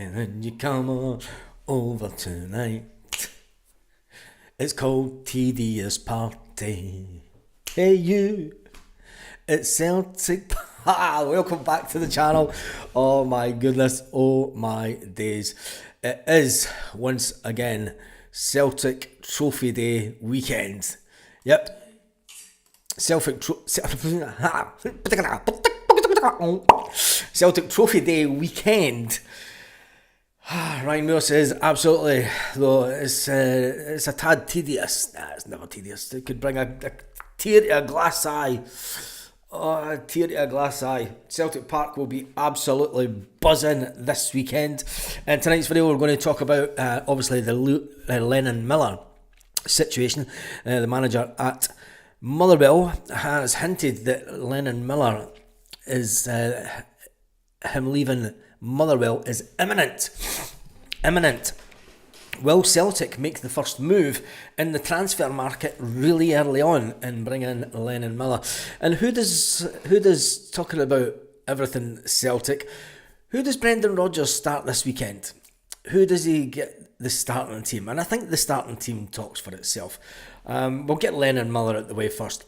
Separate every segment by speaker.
Speaker 1: And then you come over tonight. It's called Tedious Party. Hey you, it's Celtic. Welcome back to the channel. Oh my goodness, oh my days. It is once again Celtic Trophy Day weekend. Yep. Celtic Trophy Day weekend. Ryan Miller says, absolutely, though it's a tad tedious. Nah, it's never tedious. It could bring a tear to a glass eye. Oh, a tear to a glass eye. Celtic Park will be absolutely buzzing this weekend. And tonight's video, we're going to talk about, obviously, the Lennon Miller situation. The manager at Motherwell has hinted that Lennon Miller is him leaving Motherwell is imminent. Imminent. Will Celtic make the first move in the transfer market really early on and bring in Lennon Miller? And who does talking about everything Celtic, who does Brendan Rodgers start this weekend? Who does he get the starting team? And I think the starting team talks for itself. We'll get Lennon Miller out the way first.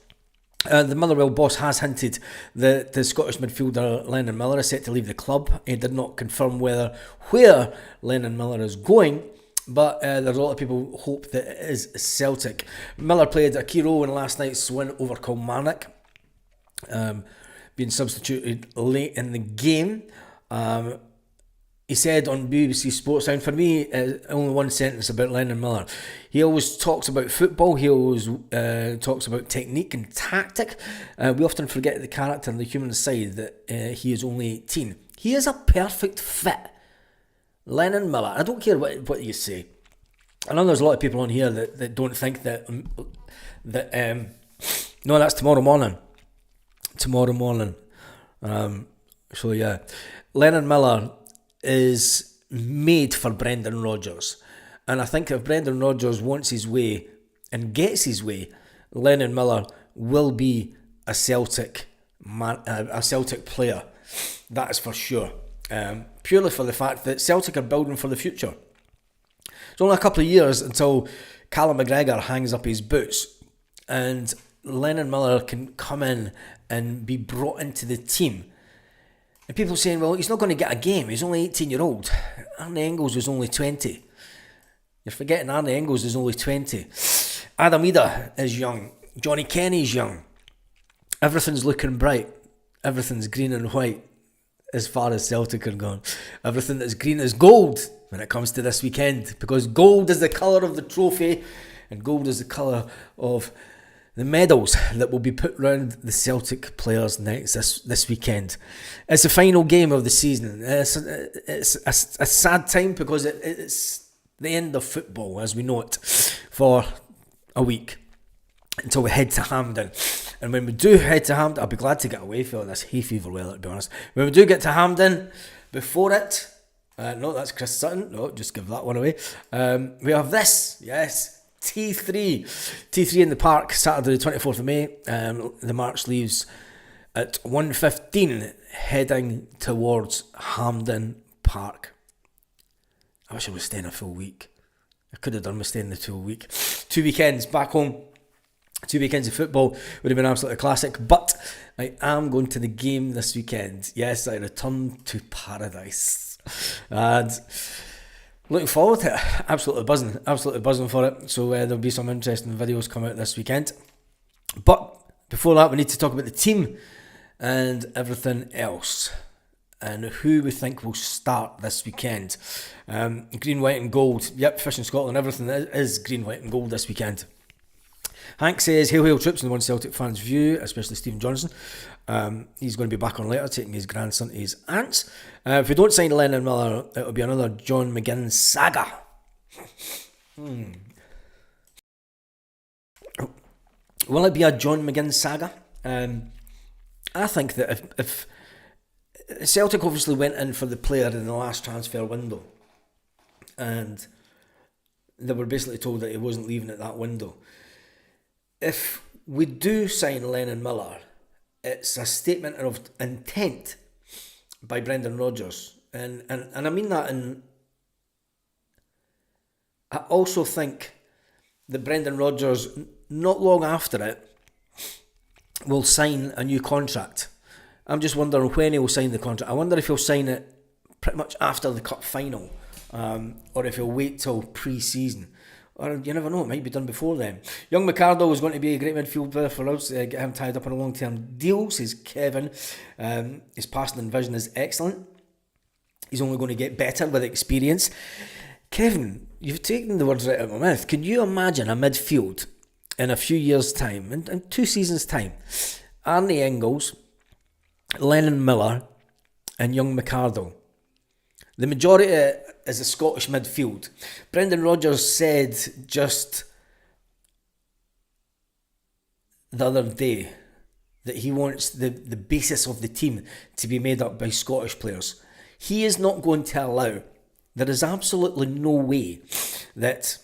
Speaker 1: The Motherwell boss has hinted that the Scottish midfielder Lennon Miller is set to leave the club. He did not confirm where Lennon Miller is going, but there's a lot of people who hope that it is Celtic. Miller played a key role in last night's win over Kilmarnock, being substituted late in the game. He said on BBC Sports Sound, for me, only one sentence about Lennon Miller. He always talks about football. He always talks about technique and tactic. We often forget the character and the human side that he is only 18. He is a perfect fit. Lennon Miller. I don't care what you say. I know there's a lot of people on here that don't think that... no, that's tomorrow morning. Tomorrow morning. So yeah. Lennon Miller is made for Brendan Rodgers, and I think if Brendan Rodgers wants his way and gets his way, Lennon Miller will be a Celtic player. That is for sure. Purely for the fact that Celtic are building for the future. It's only a couple of years until Callum McGregor hangs up his boots, and Lennon Miller can come in and be brought into the team. And people saying, well, he's not going to get a game. He's only 18-year-old. Arne Engels was only 20. You're forgetting Arne Engels is only 20. Adam Ida is young. Johnny Kenny's young. Everything's looking bright. Everything's green and white as far as Celtic are gone. Everything that's green is gold when it comes to this weekend, because gold is the colour of the trophy and gold is the colour of the medals that will be put round the Celtic players' necks this weekend. It's the final game of the season. It's a sad time because it's the end of football as we know it for a week until we head to Hampden. And when we do head to Hampden, I'll be glad to get away from this hay fever weather, to be honest. When we do get to Hampden, before it, no, that's Chris Sutton. No, just give that one away. We have this, yes. T3 in the park, Saturday the 24th of May. The march leaves at 1:15, heading towards Hampden Park. I wish I was staying a full week. I could have done with staying the full week. 2 weekends back home, 2 weekends of football would have been absolutely classic, but I am going to the game this weekend. Yes, I return to paradise. And looking forward to it. Absolutely buzzing for it. So there'll be some interesting videos come out this weekend. But before that, we need to talk about the team and everything else, and who we think will start this weekend. Green, white and gold. Yep, Fish in Scotland, everything is green, white and gold this weekend. Hank says, hail, hail troops in the One Celtic fans' view, especially Stephen Johnson. He's going to be back on later, taking his grandson to his aunt's. If we don't sign Lennon Miller, it'll be another John McGinn saga. Will it be a John McGinn saga? I think that if Celtic obviously went in for the player in the last transfer window, and they were basically told that he wasn't leaving at that window. If we do sign Lennon Miller, it's a statement of intent by Brendan Rodgers And I mean that, and I also think that Brendan Rodgers, not long after it, will sign a new contract. I'm just wondering when he will sign the contract. I wonder if he'll sign it pretty much after the cup final, or if he'll wait till pre-season. Or you never know, it might be done before then. Young McArdle is going to be a great midfielder for us. Get him tied up on a long-term deal, says Kevin. His passing and vision is excellent. He's only going to get better with experience. Kevin, you've taken the words right out of my mouth. Can you imagine a midfield in a few years' time, in 2 seasons' time? Arnie Engels, Lennon Miller, and young McArdle. The majority is a Scottish midfield. Brendan Rodgers said just the other day that he wants the basis of the team to be made up by Scottish players. He is not going to allow, there is absolutely no way that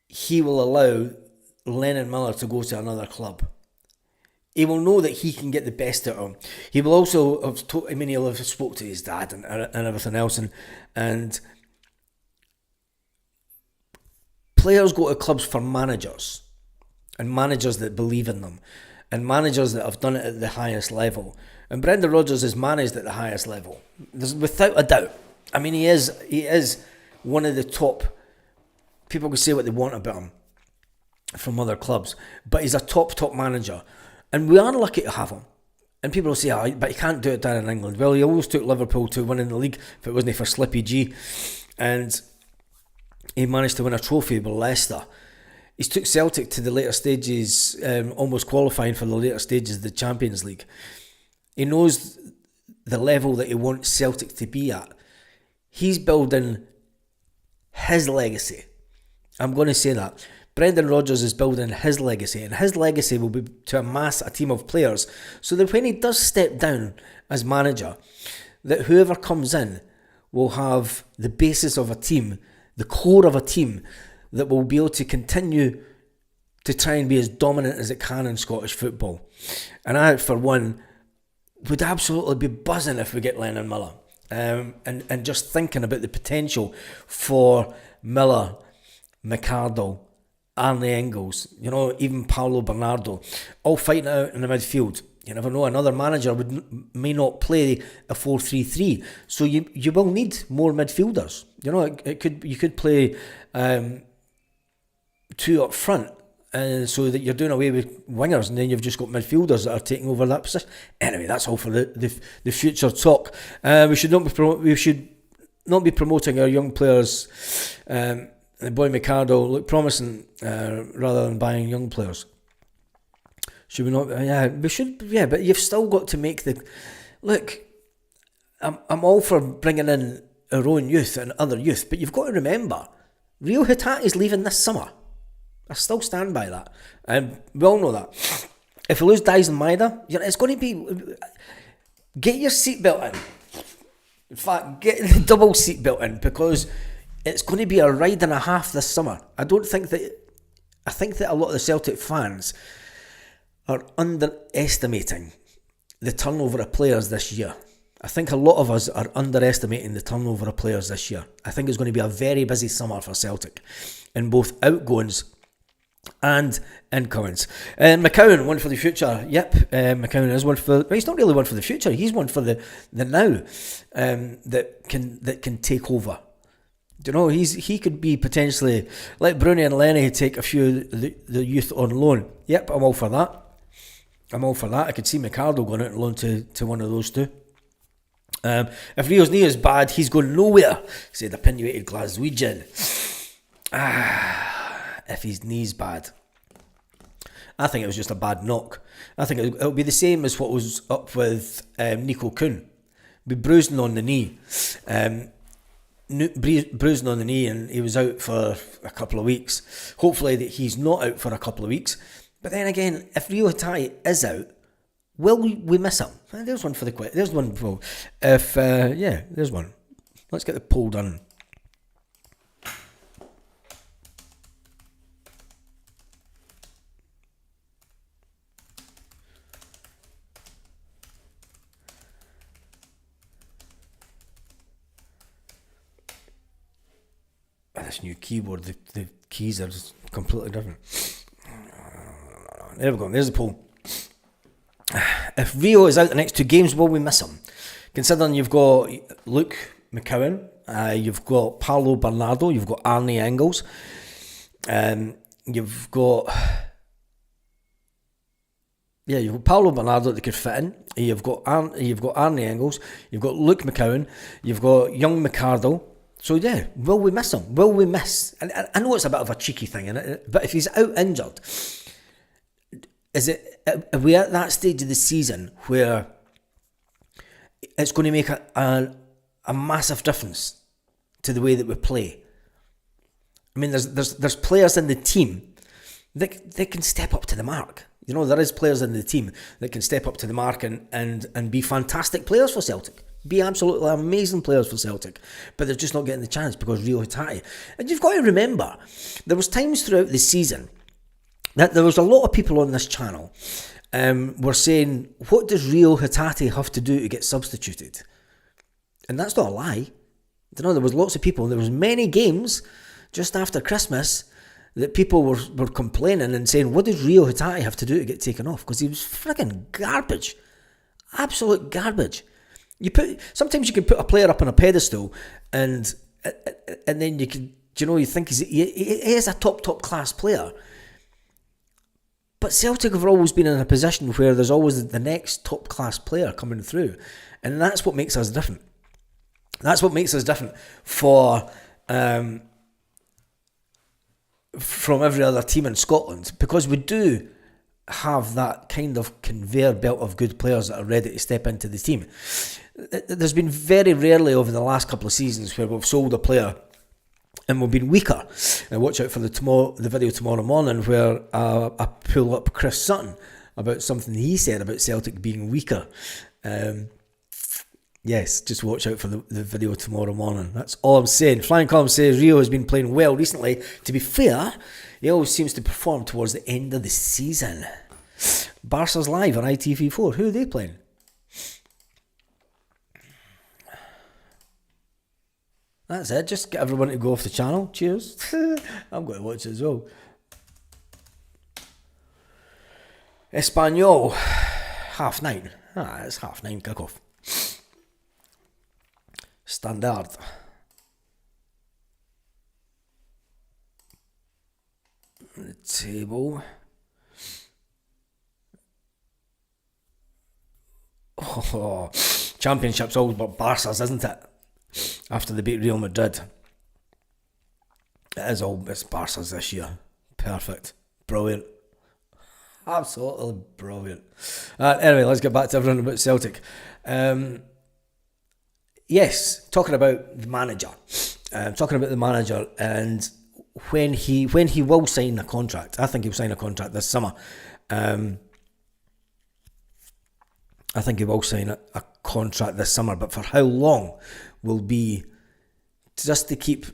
Speaker 1: he will allow Lennon Miller to go to another club. He will know that he can get the best out of him. He will also have he'll have spoke to his dad and everything else, and players go to clubs for managers, and managers that believe in them, and managers that have done it at the highest level. And Brendan Rodgers is managed at the highest level. There's without a doubt. I mean, he is one of the top. People can say what they want about him from other clubs, but he's a top manager. And we are lucky to have him. And people will say, but he can't do it down in England. Well, he always took Liverpool to winning the league if it wasn't for Slippy G. And he managed to win a trophy with Leicester. He's took Celtic to the later stages, almost qualifying for the later stages of the Champions League. He knows the level that he wants Celtic to be at. He's building his legacy. I'm going to say that. Brendan Rodgers is building his legacy, and his legacy will be to amass a team of players so that when he does step down as manager, that whoever comes in will have the basis of a team, the core of a team that will be able to continue to try and be as dominant as it can in Scottish football. And I, for one, would absolutely be buzzing if we get Lennon Miller. And just thinking about the potential for Miller, McArdle, Arnie Engels, even Paolo Bernardo, all fighting out in the midfield. You never know, another manager may not play a 4-3-3, so you will need more midfielders. You could play 2 up front, so that you're doing away with wingers, and then you've just got midfielders that are taking over that position. Anyway, that's all for the future talk. We should not be promoting our young players. The boy McArdle look promising rather than buying young players. Should we not? Yeah, we should. Yeah, but you've still got to make the look. I'm all for bringing in our own youth and other youth, but you've got to remember, Rio Hatate is leaving this summer. I still stand by that. We all know that. If we lose Dyson Maeda, it's going to be. Get your seatbelt in. In fact, get the double seatbelt in, because it's going to be a ride and a half this summer. I think that a lot of the Celtic fans are underestimating the turnover of players this year. I think a lot of us are underestimating the turnover of players this year. I think it's going to be a very busy summer for Celtic in both outgoings and incomings. McCowan, one for the future. Yep, McCowan is one for. Well, he's not really one for the future. He's one for the now. That can take over. He could be potentially like Bruni and Lenny, take a few of the youth on loan. Yep, I'm all for that. I could see McArdle going out on loan to one of those two. If Rio's knee is bad, he's going nowhere, said the opinionated Glaswegian. If his knee's bad. I think it was just a bad knock. I think it'll be the same as what was up with Nico Kuhn. Be bruising on the knee. Bruising on the knee, and he was out for a couple of weeks. Hopefully that he's not out for a couple of weeks. But then again, if Rio Hatate is out, will we miss him? There's one for the quick. There's one for there's one. Let's get the poll done. This new keyboard, the keys are just completely different. There we go, there's the poll. If Rio is out the next 2 games, will we miss him? Considering you've got Luke McCowan, you've got Paolo Bernardo, you've got Arne Engels, you've got Paolo Bernardo that could fit in. You've got Arne Engels, you've got Luke McCowan, you've got young McCardle. So yeah, will we miss him? Will we miss? And I know it's a bit of a cheeky thing, but if he's out injured, are we at that stage of the season where it's going to make a massive difference to the way that we play? I mean, there's players in the team that can step up to the mark. You know, there is players in the team that can step up to the mark and be fantastic players for Celtic. Be absolutely amazing players for Celtic. But they're just not getting the chance because Rio Hatate. And you've got to remember, there was times throughout the season that there was a lot of people on this channel were saying, what does Rio Hatate have to do to get substituted? And that's not a lie. You know, there was lots of people, there was many games just after Christmas that people were complaining and saying, what does Rio Hatate have to do to get taken off? Because he was friggin' garbage. Absolute garbage. Sometimes you can put a player up on a pedestal and then you can, you think he is a top class player. But Celtic have always been in a position where there's always the next top class player coming through. And that's what makes us different. That's what makes us different from every other team in Scotland, because we do have that kind of conveyor belt of good players that are ready to step into the team. There's been very rarely over the last couple of seasons where we've sold a player and we've been weaker. And watch out for the video tomorrow morning where I pull up Chris Sutton about something he said about Celtic being weaker. Yes, just watch out for the video tomorrow morning. That's all I'm saying. Flying Column says Rio has been playing well recently. To be fair, he always seems to perform towards the end of the season. Barca's live on ITV4. Who are they playing? That's it. Just get everyone to go off the channel. Cheers. I'm going to watch it as well. Espanyol, 9:30. It's 9:30 kickoff. Standard. The table. Oh, Championship's all but Barca's, isn't it? After they beat Real Madrid. It's Barca's this year. Perfect. Brilliant. Absolutely brilliant. Anyway, let's get back to everything about Celtic. Yes, talking about the manager. And when he will sign a contract, I think he'll sign a contract this summer. I think he will sign a contract this summer, but for how long will be just to keep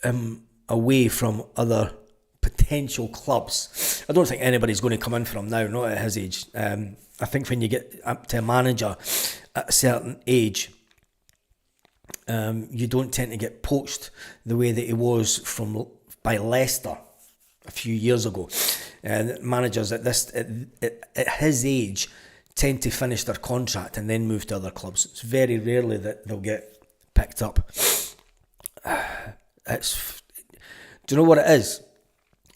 Speaker 1: him away from other potential clubs. I don't think anybody's going to come in for him now, not at his age. I think when you get up to a manager at a certain age, you don't tend to get poached the way that he was by Leicester a few years ago. And managers at his age tend to finish their contract and then move to other clubs. It's very rarely that they'll get picked up. Do you know what it is?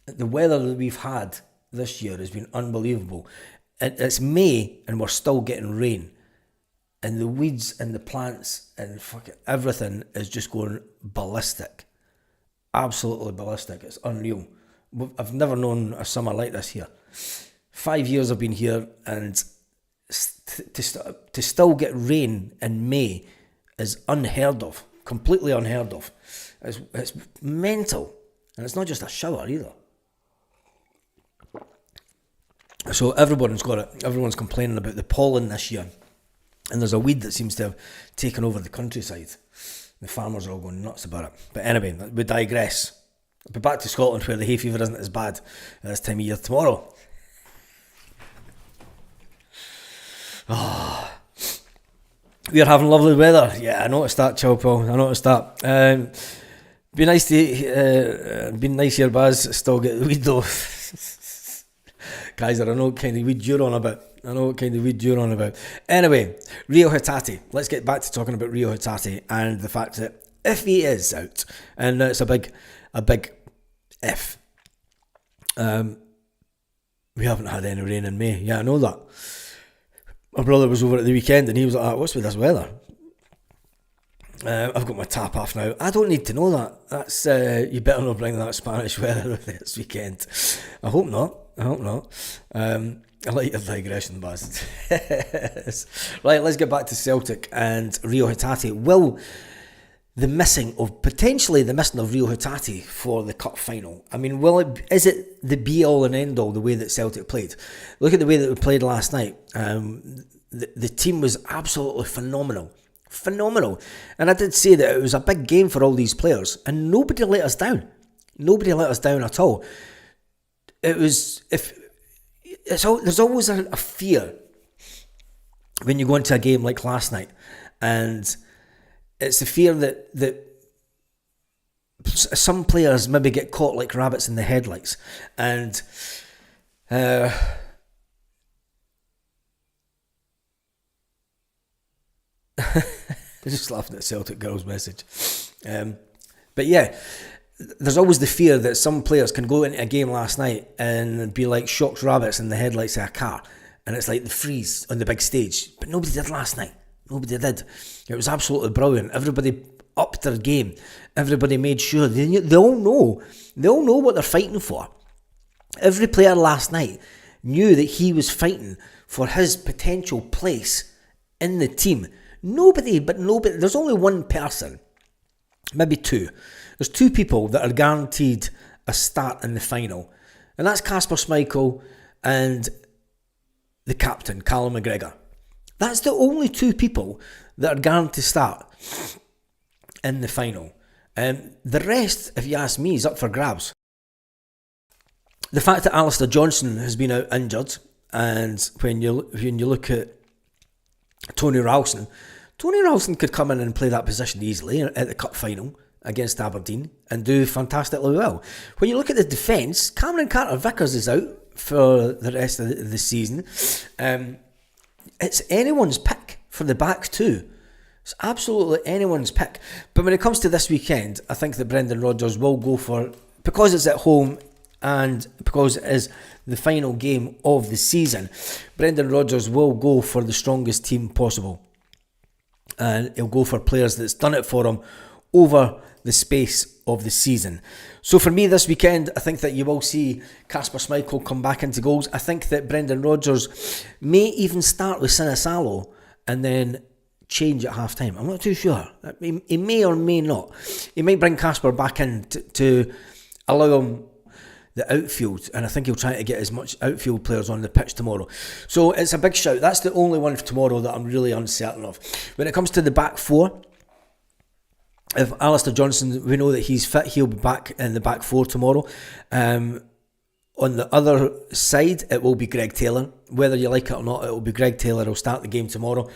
Speaker 1: The weather that we've had this year has been unbelievable. It's May and we're still getting rain. And the weeds and the plants and fucking everything is just going ballistic. Absolutely ballistic. It's unreal. I've never known a summer like this here. 5 years I've been here, and to still get rain in May is unheard of. Completely unheard of. It's mental. And it's not just a shower either. So everyone's got it. Everyone's complaining about the pollen this year. And there's a weed that seems to have taken over the countryside. The farmers are all going nuts about it. But anyway, we digress. I'll be back to Scotland where the hay fever isn't as bad at this time of year tomorrow. Oh. We are having lovely weather. Yeah, I noticed that, Chilpel. I noticed that. Be nice to been nice here, Baz. Still get the weed though. Guys, I don't know what kind of weed you're on about. Anyway, Rio Hatate. Let's get back to talking about Rio Hatate and the fact that if he is out, and it's a big if. We haven't had any rain in May. Yeah, I know that. My brother was over at the weekend and he was like, what's with this weather? I've got my tap off now. I don't need to know that. That's you better not bring that Spanish weather this weekend. I hope not. I like your digression, Baz. Right, let's get back to Celtic and Rio Hatate. Will potentially the missing of Rio Hatate for the cup final, I mean, is it the be all and end all the way that Celtic played? Look at the way that we played last night. The team was absolutely phenomenal, and I did say that it was a big game for all these players, and nobody let us down at all. There's always a fear when you go into a game like last night, and it's the fear that some players maybe get caught like rabbits in the headlights, and I just laughing at Celtic girl's message. But yeah, there's always the fear that some players can go into a game last night and be like shocked rabbits in the headlights of a car, and it's like the freeze on the big stage. But nobody did last night. Nobody did. It was absolutely brilliant. Everybody upped their game. Everybody made sure they all know what they're fighting for. Every player last night knew that he was fighting for his potential place in the team. Nobody. There's only one person, maybe two. There's two people that are guaranteed a start in the final, and that's Kasper Schmeichel and the captain, Callum McGregor. That's the only two people that are guaranteed to start in the final. The rest, if you ask me, is up for grabs. The fact that Alistair Johnson has been out injured, and when you look at Tony Ralston could come in and play that position easily at the cup final against Aberdeen and do fantastically well. When you look at the defence, Cameron Carter-Vickers is out for the rest of the season. It's anyone's pick for the back two. It's absolutely anyone's pick. But when it comes to this weekend, I think that Brendan Rodgers will go for, because it's at home and because it is the final game of the season, Brendan Rodgers will go for the strongest team possible. And he'll go for players that's done it for him over the space of the season. So for me this weekend, I think that you will see Kasper Schmeichel come back into goals. I think that Brendan Rodgers may even start with Sinisalo and then change at half time. I'm not too sure. He may or may not. He might bring Kasper back in to allow him the outfield, and I think he'll try to get as much outfield players on the pitch tomorrow. So it's a big shout. That's the only one for tomorrow that I'm really uncertain of. When it comes to the back four, if Alistair Johnson, we know that he's fit, he'll be back in the back four tomorrow. On the other side, it will be Greg Taylor. Whether you like it or not, it will be Greg Taylor who'll start the game tomorrow.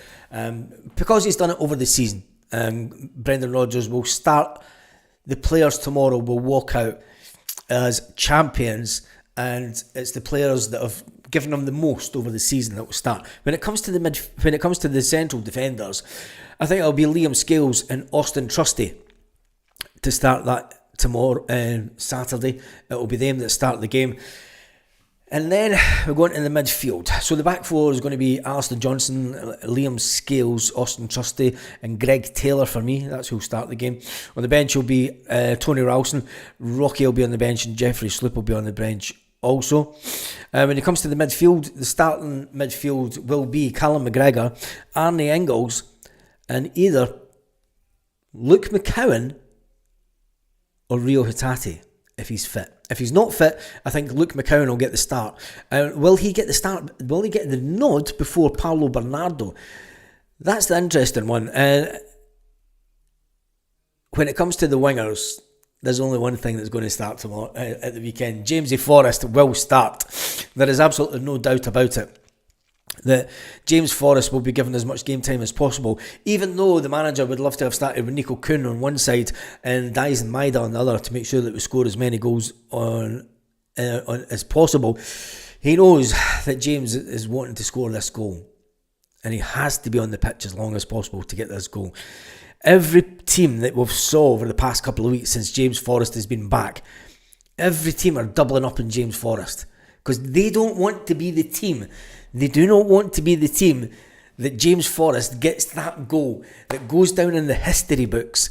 Speaker 1: Because he's done it over the season, Brendan Rodgers will start. The players tomorrow will walk out as champions, and it's the players that have given them the most over the season that will start. When it comes to the central defenders, I think it'll be Liam Scales and Austin Trusty to start that tomorrow and Saturday. It will be them that start the game. And then we're going to the midfield. So the back four is going to be Alistair Johnson, Liam Scales, Austin Trusty and Greg Taylor for me. That's who'll start the game. On the bench will be Tony Ralston. Rocky will be on the bench and Jeffrey Sloop will be on the bench also. When it comes to the midfield, the starting midfield will be Callum McGregor, Arnie Ingles and either Luke McCowan or Rio Hatate if he's fit. If he's not fit, I think Luke McCowan will get the start. Will he get the start? Will he get the nod before Paulo Bernardo? That's the interesting one. When it comes to the wingers, there's only one thing that's going to start tomorrow at the weekend. Jamesy Forrest will start. There is absolutely no doubt about it. that James Forrest will be given as much game time as possible, even though the manager would love to have started with Nico Kuhn on one side and Dyson Maida on the other to make sure that we score as many goals on as possible. He knows that James is wanting to score this goal, and he has to be on the pitch as long as possible to get this goal. Every team that we've saw over the past couple of weeks since James Forrest has been back, every team are doubling up on James Forrest because they don't want to be the team. They do not want to be the team that James Forrest gets that goal that goes down in the history books.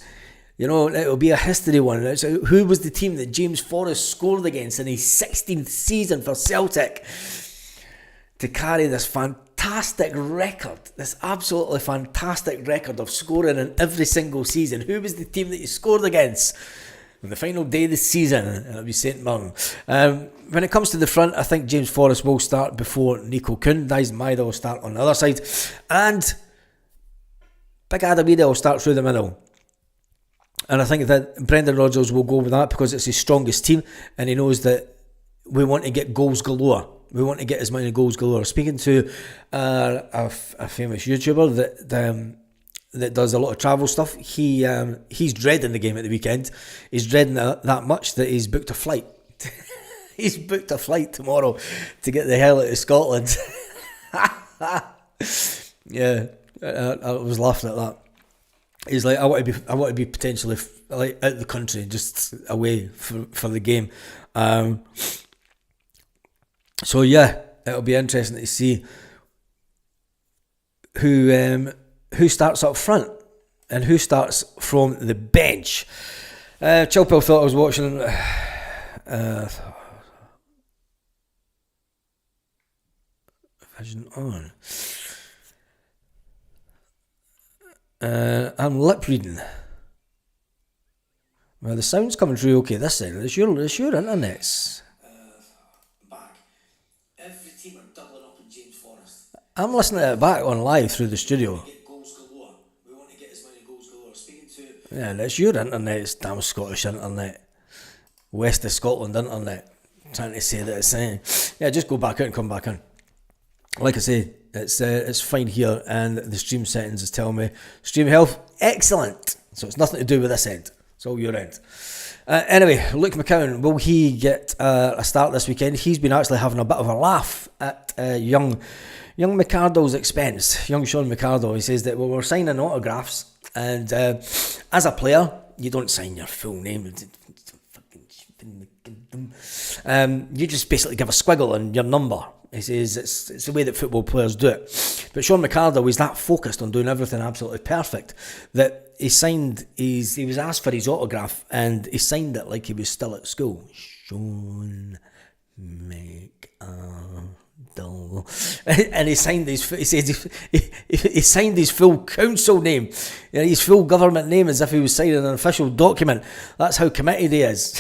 Speaker 1: You know, it'll be a history one. It's who was the team that James Forrest scored against in his 16th season for Celtic to carry this fantastic record, this absolutely fantastic record of scoring in every single season. Who was the team that he scored against on the final day of the season? It'll be St Mirren. When it comes to the front, I think James Forrest will start before Nico Kuhn. Dyson Maida will start on the other side, and Big Adam Ida will start through the middle. And I think that Brendan Rodgers will go with that because it's his strongest team, and he knows that we want to get goals galore. We want to get as many goals galore. Speaking to a famous YouTuber that does a lot of travel stuff, he's dreading the game at the weekend. He's dreading that much that he's booked a flight. He's booked a flight tomorrow to get the hell out of Scotland. Yeah, I was laughing at that. He's like, I want to be potentially like out of the country, just away for the game. So yeah, it'll be interesting to see who starts up front and who starts from the bench. Chilpel thought I was watching Vision on. I'm lip reading. Well, the sound's coming through okay this end. It's your internet's. Back. Every team are doubling up on James Forrest. I'm listening to it back on live through the studio. Get goals galore. We want to get as many goals galore. Speaking to. Yeah, that's your internet. It's damn Scottish internet. West of Scotland internet. Trying to say that it's saying. Yeah, just go back out and come back in. Like I say, it's fine here, and the stream settings is telling me stream health excellent. So it's nothing to do with this end. It's all your end. Anyway, Luke McCowan, will he get a start this weekend? He's been actually having a bit of a laugh at young McArdle's expense. Young Sean McArdle. He says that we're signing autographs, and as a player, you don't sign your full name. You just basically give a squiggle and your number. He says it's the way that football players do it. But Sean McArdle was that focused on doing everything absolutely perfect that he was asked for his autograph and he signed it like he was still at school. Sean McArdle. And he signed he signed his full council name, his full government name, as if he was signing an official document. That's how committed he is.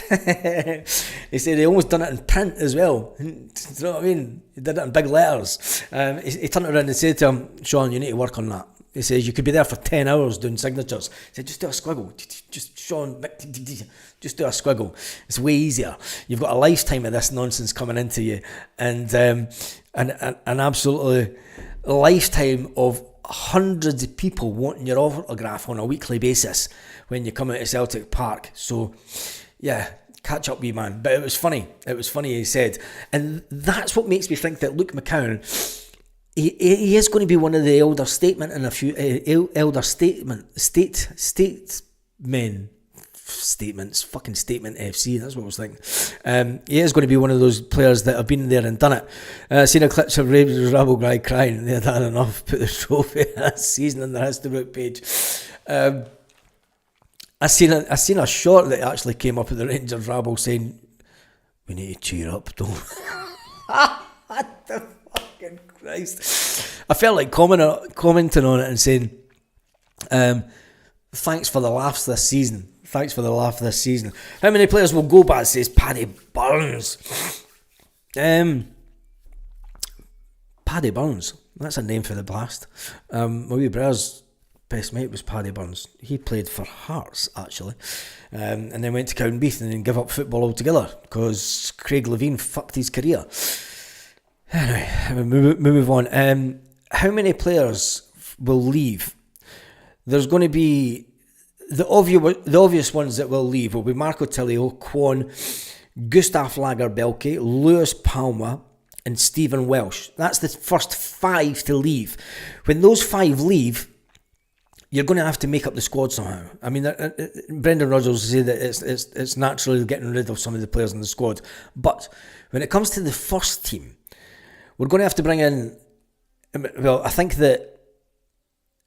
Speaker 1: He said he almost done it in print as well. Do you know what I mean? He did it in big letters. He turned around and said to him, Sean, you need to work on that. He says, you could be there for 10 hours doing signatures. He said, just do a squiggle. Sean, just do a squiggle. It's way easier. You've got a lifetime of this nonsense coming into you. And an absolutely lifetime of hundreds of people wanting your autograph on a weekly basis when you come out of Celtic Park. So, yeah, catch up, wee man. But it was funny. He said. And that's what makes me think that Luke McCowan, he is going to be one of the elder statesmen in a few statements, fucking Statement FC, that's what I was thinking. He is going to be one of those players that have been there and done it. Seen a clip of Ravens Rabble guy crying, they'd had enough, put the trophy that season on the history book page. I seen a short that actually came up at the Rangers Rabble saying, we need to cheer up, though. What the fucking Christ. I felt like commenting on it and saying, thanks for the laughs this season. How many players will go back, says Paddy Burns. Paddy Burns. That's a name for the blast. My wee brother's best mate was Paddy Burns. He played for Hearts, actually. And then went to Cowdenbeath and then gave up football altogether because Craig Levein fucked his career. Anyway, we move on. How many players will leave? There's going to be the obvious ones that will leave will be Marco Tilio, Kwon, Gustav Lagerbielke, Lewis Palma, and Stephen Welsh. That's the first 5 to leave. When those 5 leave, you're going to have to make up the squad somehow. I mean, Brendan Rodgers will say that it's naturally getting rid of some of the players in the squad. But when it comes to the first team, we're going to have to bring in... Well, I think that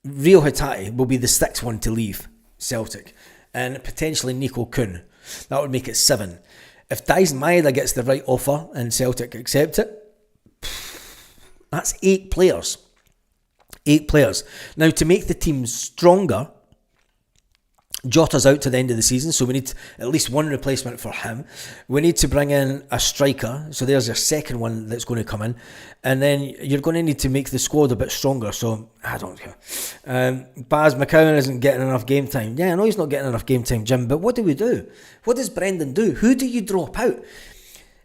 Speaker 1: Rio Hatate will be the 6th one to leave Celtic. And potentially Nico Kuhn. That would make it 7. If Dyson Maeda gets the right offer and Celtic accept it, that's 8 players. 8 players. Now, to make the team stronger, Jota's out to the end of the season, so we need at least one replacement for him. We need to bring in a striker, so there's your second one that's going to come in. And then you're going to need to make the squad a bit stronger, so I don't care. Baz McCowan isn't getting enough game time. Yeah, I know he's not getting enough game time, Jim, but what do we do? What does Brendan do? Who do you drop out?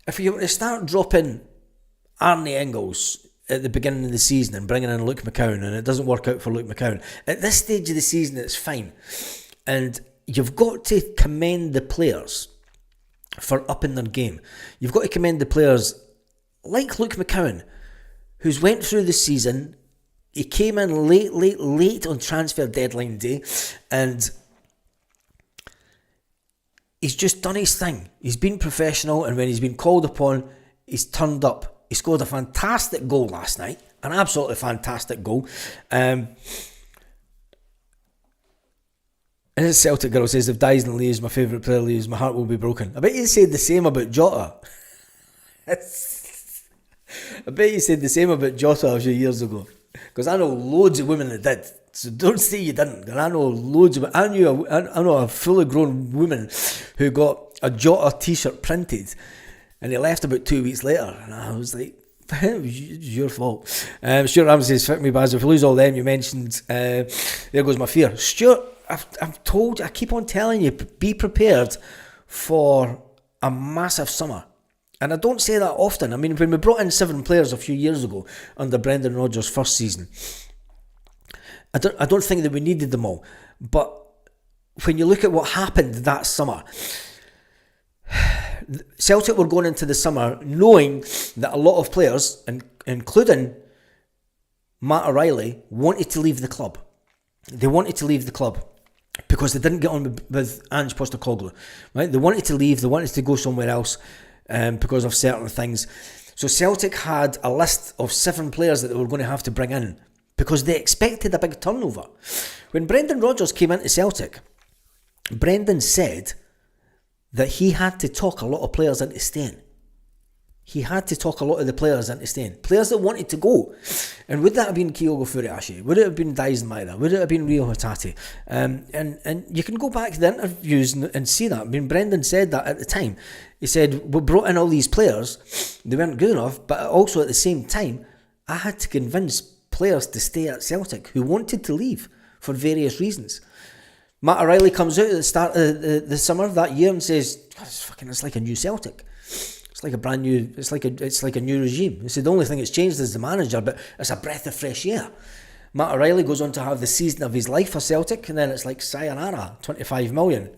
Speaker 1: If you were to start dropping Arnie Engels at the beginning of the season and bringing in Luke McCowan, and it doesn't work out for Luke McCowan, at this stage of the season it's fine. And you've got to commend the players for upping their game. You've got to commend the players like Luke McCowan, who's went through the season. He came in late on transfer deadline day, and he's just done his thing. He's been professional, and when he's been called upon, he's turned up. He scored a fantastic goal last night, an absolutely fantastic goal. And his Celtic girl says, if Dyson leaves, my favourite player leaves, my heart will be broken. I bet you said the same about Jota. I bet you said the same about Jota a few years ago. Because I know loads of women that did. So don't say you didn't. And I know loads of... I know a fully grown woman who got a Jota t-shirt printed, and he left about 2 weeks later. And I was like, it was your fault. Stuart Ramsey says, fuck me, Baz, if we lose all them you mentioned, there goes my fear. Stuart, I've told you, I keep on telling you, be prepared for a massive summer. And I don't say that often. I mean, when we brought in 7 players a few years ago under Brendan Rodgers' first season, I don't think that we needed them all. But when you look at what happened that summer, Celtic were going into the summer knowing that a lot of players, including Matt O'Reilly, wanted to leave the club. They wanted to leave the club because they didn't get on with Ange Postecoglou, right? They wanted to leave, they wanted to go somewhere else because of certain things. So Celtic had a list of 7 players that they were going to have to bring in because they expected a big turnover. When Brendan Rodgers came into Celtic, Brendan said that he had to talk a lot of players into staying. He had to talk a lot of the players into staying. Players that wanted to go. And would that have been Kyogo Furuhashi? Would it have been Dyson Maeda? Would it have been Rio Hatate? And you can go back to the interviews and see that. I mean, Brendan said that at the time. He said, we brought in all these players. They weren't good enough. But also at the same time, I had to convince players to stay at Celtic who wanted to leave for various reasons. Matt O'Reilly comes out at the start of the summer that year and says, it's like a new Celtic. It's like a brand new, it's like a new regime. He said the only thing that's changed is the manager, but it's a breath of fresh air. Matt O'Reilly goes on to have the season of his life for Celtic, and then it's like sayonara, 25 million.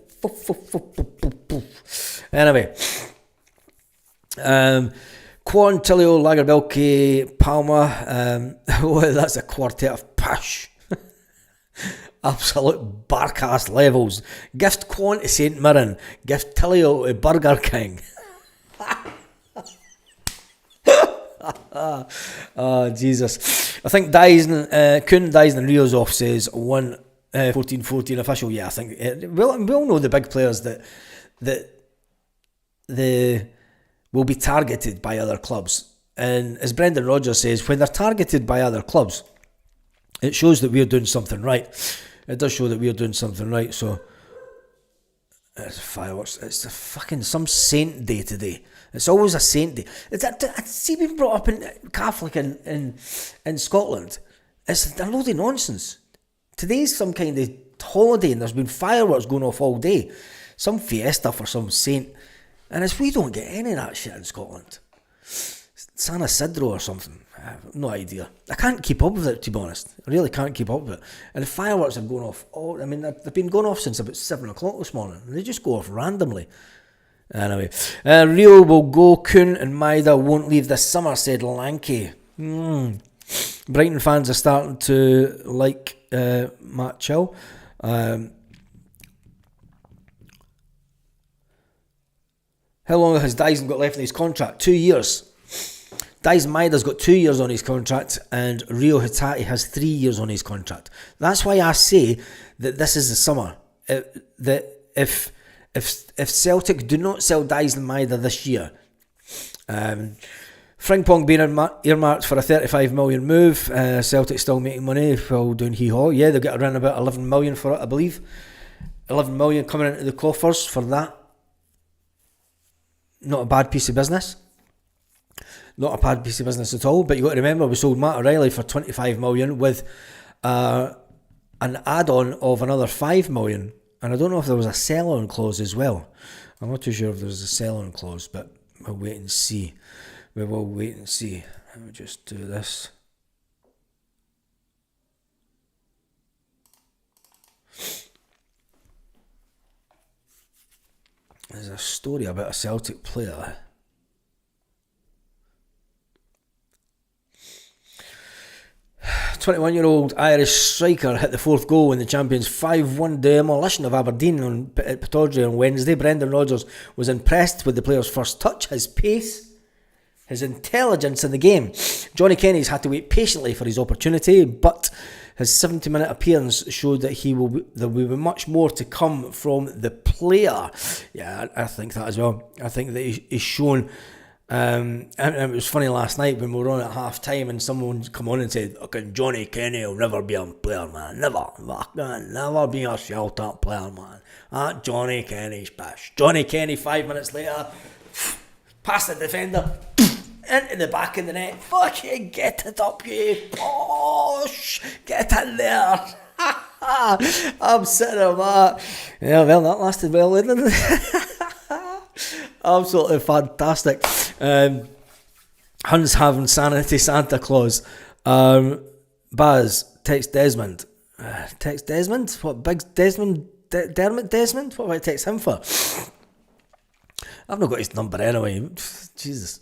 Speaker 1: Anyway, Kwon, Tilio, Lagerbielke, Palma, that's a quartet of push. Absolute barcast levels. Gift Kwon to St Mirren, gift Tilio to Burger King. Oh, Jesus. I think Kuhn, Dyson and Rio's off says 14-14 official. Yeah, I think we all know the big players that they will be targeted by other clubs. And as Brendan Rodgers says, when they're targeted by other clubs, it shows that we're doing something right. It does show that we're doing something right. So it's fireworks. It's a fucking some saint day today. It's always a saint day. See, being brought up in Catholic in Scotland, it's a load of nonsense. Today's some kind of holiday and there's been fireworks going off all day. Some fiesta for some saint. And we don't get any of that shit in Scotland. San Isidro or something. I have no idea. I can't keep up with it, to be honest. I really can't keep up with it. And the fireworks are going off. They've been going off since about 7 o'clock this morning. They just go off randomly. Anyway, Rio will go. Kuhn and Maida won't leave this summer, said Lanky. Brighton fans are starting to like Matt Chill. How long has Dyson got left in his contract? 2 years. Dyson Maida's got 2 years on his contract, and Rio Hatate has 3 years on his contract. That's why I say that this is the summer. That if Celtic do not sell Dyson Maida this year, Frimpong being earmarked for a 35 million move, Celtic still making money while doing hee-haw. Yeah, they'll get around about 11 million for it, I believe. 11 million coming into the coffers for that. Not a bad piece of business. Not a bad piece of business at all. But you've got to remember, we sold Matt O'Reilly for 25 million with an add-on of another 5 million. And I don't know if there was a sell-on clause as well. I'm not too sure if there's a sell-on clause, but we'll wait and see. We will wait and see. Let me just do this. There's a story about a Celtic player. "21-year-old Irish striker hit the fourth goal in the Champions 5-1 demolition of Aberdeen at Pittodrie on Wednesday. Brendan Rodgers was impressed with the player's first touch, his pace, his intelligence in the game. Johnny Kenny's had to wait patiently for his opportunity, but his 70-minute appearance showed that there will be much more to come from the player." Yeah, I think that as well. I think that he's shown. And it was funny last night when we were on at half time and someone come on and said, "Okay, Johnny Kenny will never be a player, man. Never be a Celtic player, man. That Johnny Kenny's pish." Johnny Kenny, 5 minutes later, past the defender, into the back of the net. Fucking get it up, you posh. Get in there. I'm sitting on that. Yeah, well, that lasted well, didn't it? Absolutely fantastic. Huns having sanity Santa Claus. Baz, text Desmond. Text Desmond? What, Big Desmond? Dermot Desmond? What do I text him for? I've not got his number anyway. Jesus.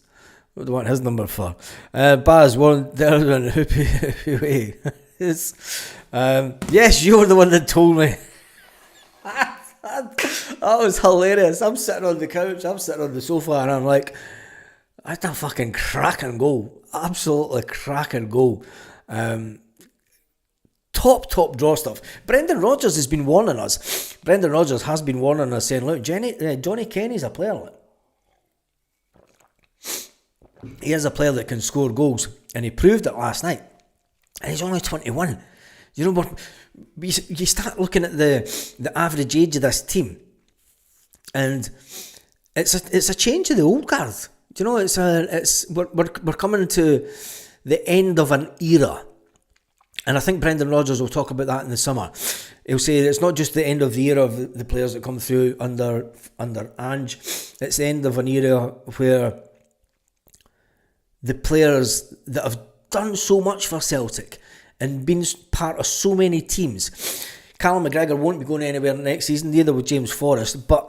Speaker 1: What do I want his number for? Baz, one, Desmond, hoopy. Yes, you're the one that told me. That was hilarious. I'm sitting on the couch, I'm sitting on the sofa, and I'm like, that's a fucking cracking goal. Absolutely cracking goal. Top draw stuff. Brendan Rodgers has been warning us. Brendan Rodgers has been warning us, saying, look, Johnny Kenny's a player. Like. He is a player that can score goals, and he proved it last night. And he's only 21. You know what? You start looking at the average age of this team, and it's a change of the old guard. Do you know? We're coming to the end of an era, and I think Brendan Rodgers will talk about that in the summer. He'll say it's not just the end of the era of the players that come through under Ange. It's the end of an era where the players that have done so much for Celtic and been part of so many teams. Callum McGregor won't be going anywhere next season, neither will James Forrest, but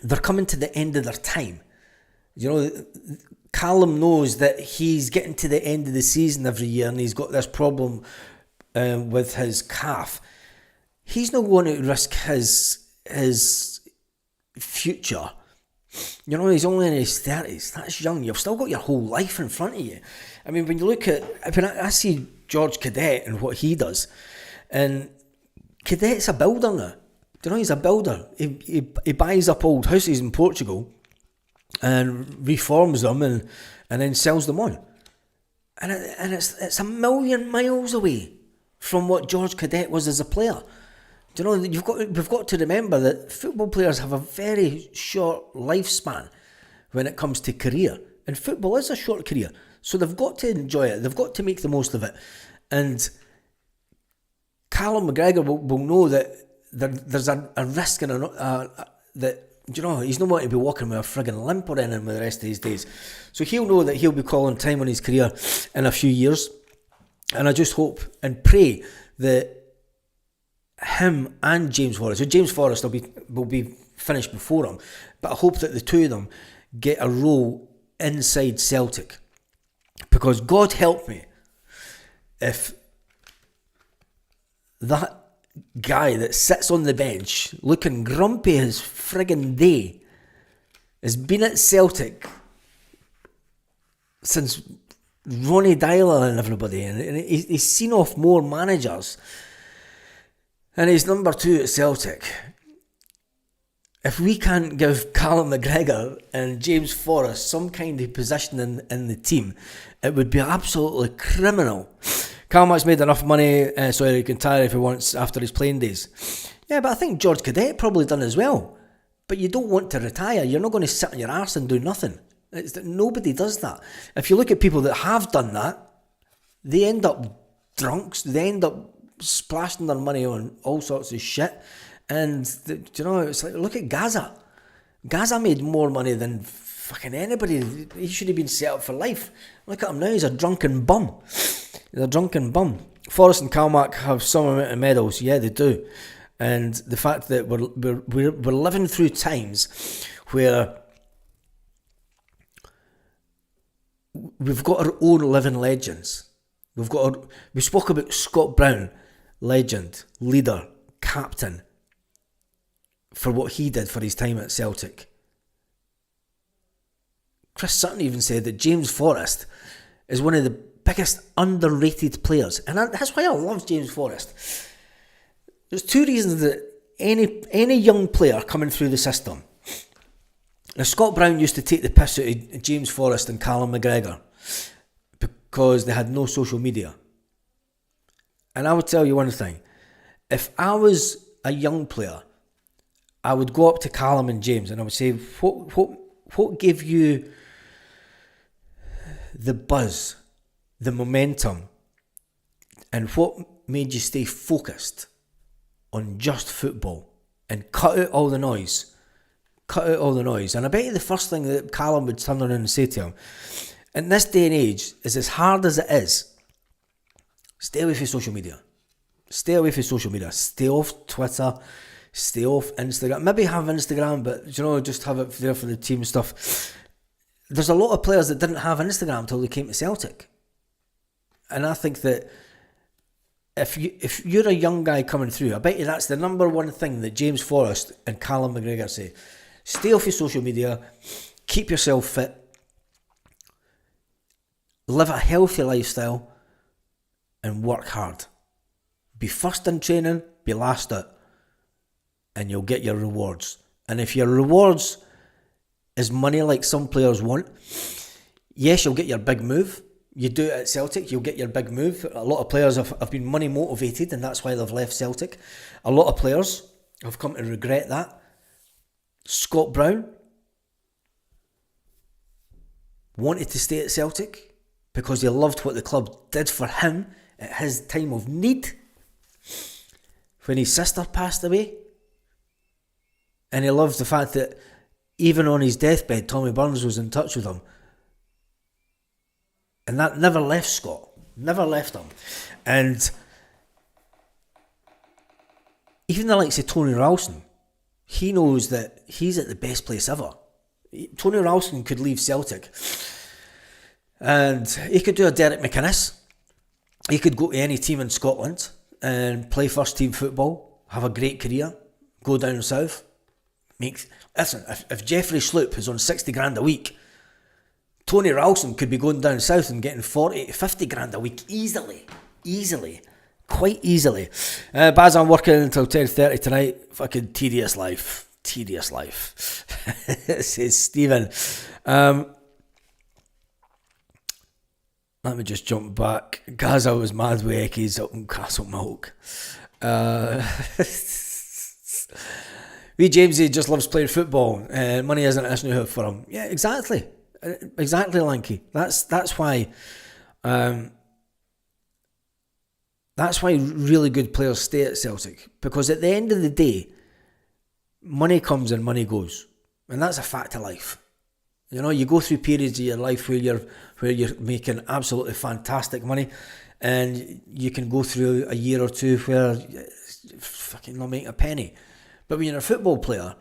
Speaker 1: they're coming to the end of their time. You know, Callum knows that he's getting to the end of the season every year and he's got this problem with his calf. He's not going to risk his future. You know, he's only in his 30s. That's young. You've still got your whole life in front of you. I mean, when you look at... I see George Cadet and what he does, and Cadet's a builder now. Do you know, he's a builder. He buys up old houses in Portugal and reforms them and then sells them on. And it's a million miles away from what George Cadet was as a player. Do you know, we've got to remember that football players have a very short lifespan when it comes to career. And football is a short career. So they've got to enjoy it. They've got to make the most of it. And Callum McGregor will know that there's a risk that he's not wanting to be walking with a friggin' limp or anything with the rest of his days. So he'll know that he'll be calling time on his career in a few years. And I just hope and pray that him and James Forrest, so James Forrest will be finished before him, but I hope that the two of them get a role inside Celtic. Because God help me if that guy that sits on the bench looking grumpy as friggin' day has been at Celtic since Ronnie Dyler and everybody, and he's seen off more managers, and he's number 2 at Celtic. If we can't give Callum McGregor and James Forrest some kind of position in the team, it would be absolutely criminal. Callum's made enough money so he can retire if he wants after his playing days. Yeah, but I think George Cadet probably done as well. But you don't want to retire. You're not going to sit on your arse and do nothing. Nobody does that. If you look at people that have done that, they end up drunks. They end up splashing their money on all sorts of shit. And, it's like, look at Gaza. Gaza made more money than fucking anybody. He should have been set up for life. Look at him now, he's a drunken bum. Forrest and Calmack have some amount of medals. Yeah, they do. And the fact that we're living through times where we've got our own living legends. We spoke about Scott Brown, legend, leader, captain, for what he did for his time at Celtic. Chris Sutton even said that James Forrest is one of the biggest underrated players, and that's why I love James Forrest. There's 2 reasons that any young player coming through the system. Now, Scott Brown used to take the piss out of James Forrest and Callum McGregor because they had no social media. And I would tell you one thing: if I was a young player, I would go up to Callum and James and I would say, what gave you the buzz, the momentum, and what made you stay focused on just football and cut out all the noise? And I bet you the first thing that Callum would turn around and say to him, in this day and age, is as hard as it is, stay away from social media. Stay off Twitter. Stay off Instagram. Maybe have Instagram, but just have it there for the team stuff. There's a lot of players that didn't have Instagram until they came to Celtic. And I think that if you're a young guy coming through, I bet you that's the number one thing that James Forrest and Callum McGregor say. Stay off your social media, keep yourself fit, live a healthy lifestyle, and work hard. Be first in training, be last out, and you'll get your rewards. And if your rewards is money like some players want, yes, you'll get your big move. You do it at Celtic, you'll get your big move. A lot of players have been money motivated, and that's why they've left Celtic. A lot of players have come to regret that. Scott Brown wanted to stay at Celtic because he loved what the club did for him at his time of need when his sister passed away. And he loved the fact that even on his deathbed, Tommy Burns was in touch with him. And that never left Scott. Never left him. And even the likes of Tony Ralston, he knows that he's at the best place ever. Tony Ralston could leave Celtic and he could do a Derek McInnes. He could go to any team in Scotland and play first team football, have a great career, go down south. Listen, if Jeffrey Sloop is on 60 grand a week, Tony Ralston could be going down south and getting 40 to 50 grand a week easily. Quite easily. Baz, I'm working until 10:30 tonight. Fucking tedious life. Says Stephen. Let me just jump back. Gaza was mad with Eckies up in Castlemilk. Wee Jamesy just loves playing football. Money isn't an issue for him. Yeah, exactly. Exactly, Lanky. That's why. That's why really good players stay at Celtic, because at the end of the day, money comes and money goes. And that's a fact of life. You know, you go through periods of your life where you're making absolutely fantastic money, and you can go through a year or two where you're fucking not making a penny. But when you're a football player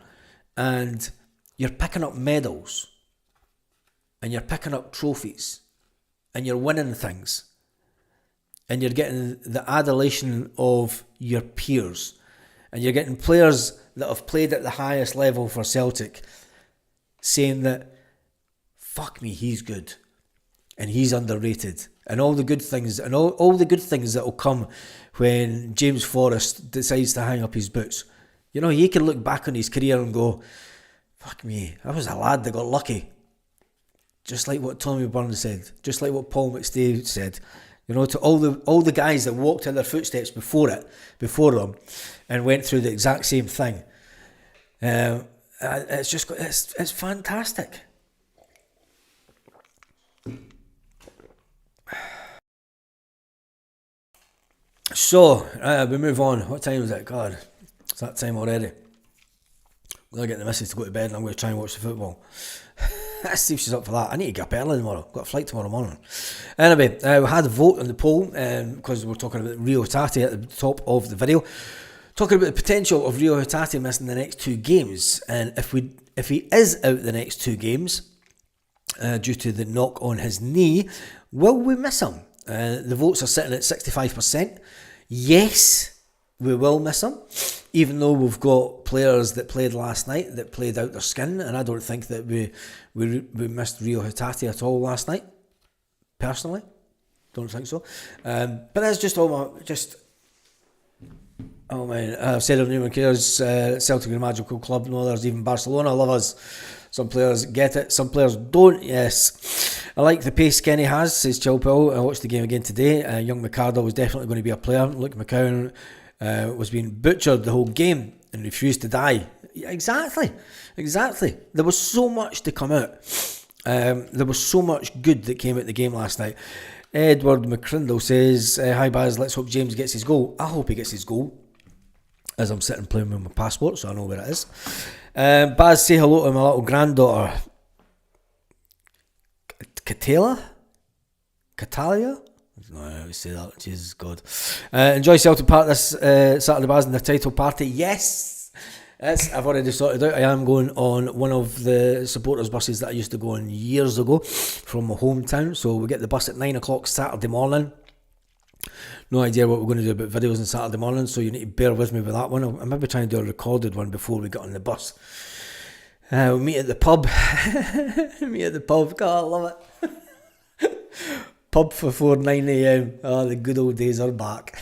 Speaker 1: and you're picking up medals and you're picking up trophies and you're winning things and you're getting the adulation of your peers and you're getting players that have played at the highest level for Celtic saying that, fuck me, he's good and he's underrated, and all the good things and all the good things that will come when James Forrest decides to hang up his boots. You know, he can look back on his career and go, fuck me, I was a lad that got lucky. Just like what Tommy Burns said, just like what Paul McStay said. You know, to all the guys that walked in their footsteps before them and went through the exact same thing. It's fantastic. So, we move on. What time is it? God, it's that time already. I'm going to get the missus to go to bed and I'm going to try and watch the football. Let's see if she's up for that. I need to get up early tomorrow. Got a flight tomorrow morning. Anyway, we had a vote on the poll because we're talking about Rio Hatate at the top of the video. Talking about the potential of Rio Hatate missing the next 2 games. And if he is out the next 2 games due to the knock on his knee, will we miss him? The votes are sitting at 65%. Yes, we will miss him, even though we've got players that played last night that played out their skin, and I don't think that we missed Rio Hatate at all last night. Personally, don't think so. But that's just I've said it, no one cares. Celtic are a magical club. No others, even Barcelona love us. Some players get it, some players don't. Yes, I like the pace Kenny has, says Chilpel. I watched the game again today. Young McArdle was definitely going to be a player. Luke McCowan was being butchered the whole game and refused to die. Exactly. There was so much to come out. There was so much good that came out the game last night. Edward McCrindle says, hi Baz, let's hope James gets his goal. I hope he gets his goal, as I'm sitting playing with my passport, so I know where it is. Baz, say hello to my little granddaughter, Catalia? No, I always say that. Jesus God. Enjoy Celtic Park this Saturday, Baz, in the title party. Yes, I've already sorted out. I am going on one of the supporters buses that I used to go on years ago from my hometown. So we get the bus at 9 o'clock Saturday morning. No idea what we're going to do about videos on Saturday morning, so you need to bear with me with that one. I'm maybe trying to do a recorded one before we get on the bus. We'll meet at the pub. God, I love it. Pub for 9 a.m. Oh, the good old days are back.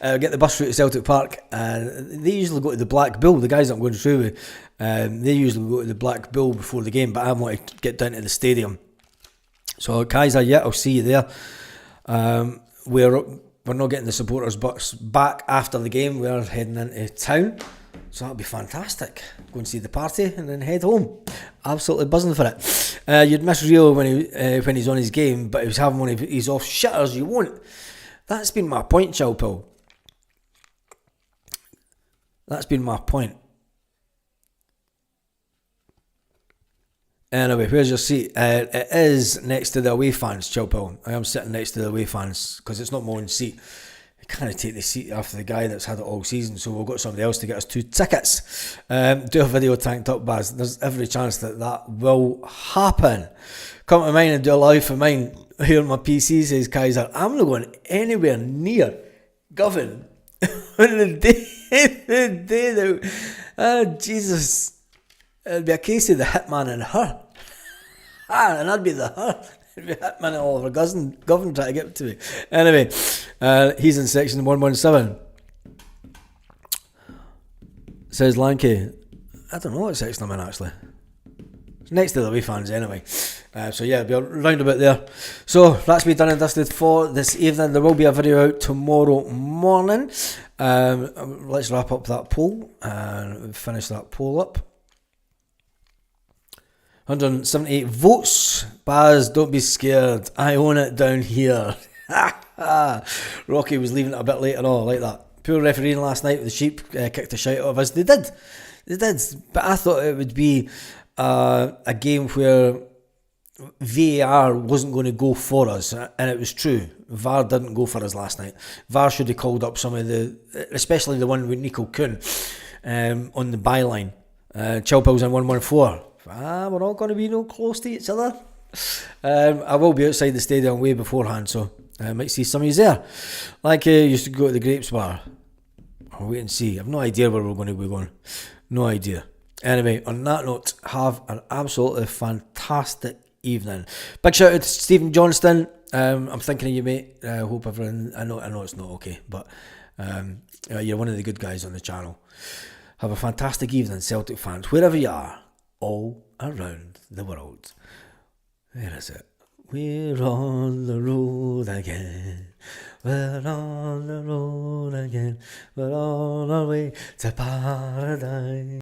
Speaker 1: Get the bus route to Celtic Park. They usually go to the Black Bull. The guys that I'm going through with, they usually go to the Black Bull before the game, but I want to get down to the stadium. So Kaiser, yeah, I'll see you there. We're not getting the supporters bus back after the game. We're heading into town, so that'll be fantastic. Go and see the party and then head home. Absolutely buzzing for it. You'd miss Rio when he's on his game, but he was having one of his off shitters. You won't. That's been my point, Chilpel. That's been my point. Anyway, where's your seat? It is next to the away fans, Chilpel. I am sitting next to the away fans because it's not my own seat. I can't take the seat after the guy that's had it all season, so we've got somebody else to get us 2 tickets. Do a video tanked up, Baz. There's every chance that will happen. Come to mine and do a live for mine here on my PC, says Kaiser. I'm not going anywhere near Govan on the day that... Oh, Jesus. It'd be a case of the hitman and her. And I'd be the her. It'd be hitman and Oliver Govan trying to get to me. Anyway, he's in section 117. Says Lanky. I don't know what section I'm in actually. It's next to the away fans anyway. So yeah, it'll be round about there. So that's me done and dusted for this evening. There will be a video out tomorrow morning. Let's wrap up that poll and finish that poll up. 178 votes. Baz, don't be scared. I own it down here. Rocky was leaving it a bit late and all. I like that. poor refereeing last night with the Sheep kicked the shite out of us. They did, but I thought it would be a game where VAR wasn't going to go for us, and it was true. VAR didn't go for us last night. VAR should have called up some of especially the one with Nico Kuhn on the byline. Chilpill's in 114. We're not going to be no close to each other. I will be outside the stadium way beforehand, so I might see some of you there. Like used to go to the Grapes Bar. I'll wait and see. I've no idea where we're going to be going. No idea. Anyway, on that note, have an absolutely fantastic evening. Big shout out to Stephen Johnston. I'm thinking of you, mate. I hope everyone. I know it's not okay, but you're one of the good guys on the channel. Have a fantastic evening, Celtic fans, wherever you are, all around the world. Where is it? We're on the road again. We're on the road again. We're on our way to paradise.